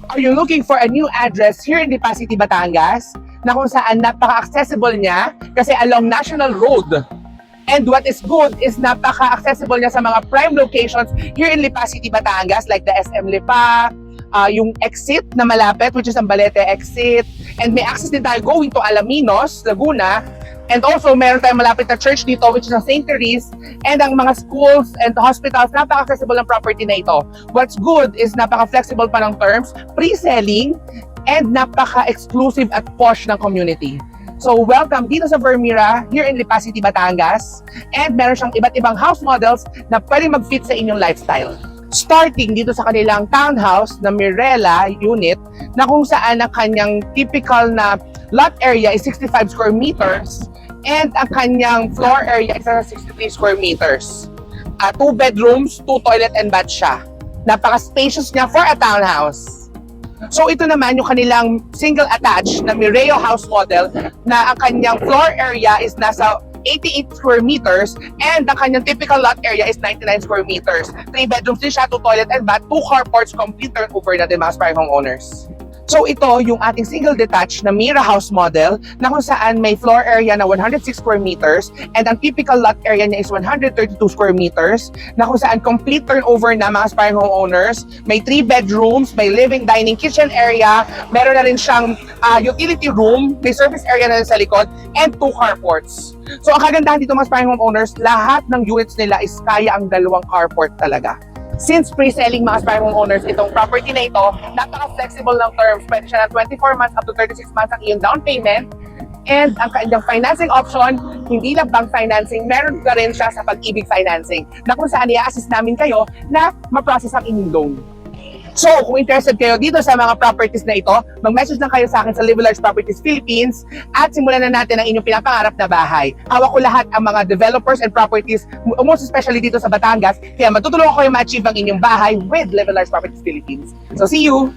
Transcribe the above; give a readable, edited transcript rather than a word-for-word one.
Are you looking for a new address here in Lipa City, Batangas? Na kung saan napaka-accessible niya kasi along National Road. And what is good is napaka-accessible niya sa mga prime locations here in Lipa City, Batangas like the SM Lipa, yung exit na malapit which is ang Balete exit. And may access din tayo going to Alaminos, Laguna. And also, meron tayong malapit na church dito, which is ang St. Therese, and ang mga schools and hospitals, napaka-accessible ng property na ito. What's good is napaka-flexible pa ng terms, pre-selling, and napaka-exclusive at posh ng community. So, welcome dito sa Vermeera, here in Lipa City, Batangas. And meron siyang iba't ibang house models na pwedeng mag-fit sa inyong lifestyle. Starting dito sa kanilang townhouse na Mirella unit, na kung saan ang kanyang typical na lot area is 65 square meters and ang kanyang floor area is 63 square meters. 2 bedrooms, 2 toilet and bath siya. Napaka-spacious niya for a townhouse. So ito naman yung kanilang single attached na Mireo house model na ang kanyang floor area is nasa 88 square meters and ang kanyang typical lot area is 99 square meters. 3 bedrooms din siya, 2 toilet and bath, 2 carports, complete turnover na din mga aspiring homeowners. So ito yung ating single detached na Mira house model na kung saan may floor area na 106 square meters and ang typical lot area niya is 132 square meters na kung saan complete turnover na mga aspiring homeowners. May 3 bedrooms, may living, dining, kitchen area, meron na rin siyang utility room, may service area na rin sa likod, and 2 carports. So ang kagandahan dito mga aspiring homeowners, lahat ng units nila is kaya ang 2 carport talaga. Since pre-selling mga aspiring homeowners itong property na ito, napaka-flexible ng terms. Pwede siya na 24 months up to 36 months ang iyong down payment. And ang kanyang financing option, hindi lang bank financing, meron ka rin siya sa Pag-ibig financing na kung saan i-assist namin kayo na ma-process ang inyong loan. So, kung interested kayo dito sa mga properties na ito, mag-message lang kayo sa akin sa Live Large Properties Philippines at simulan na natin ang inyong pinapangarap na bahay. Hawak ko lahat ang mga developers and properties, most especially dito sa Batangas, kaya matutulungan ko kayo ma-achieve ang inyong bahay with Live Large Properties Philippines. So, see you!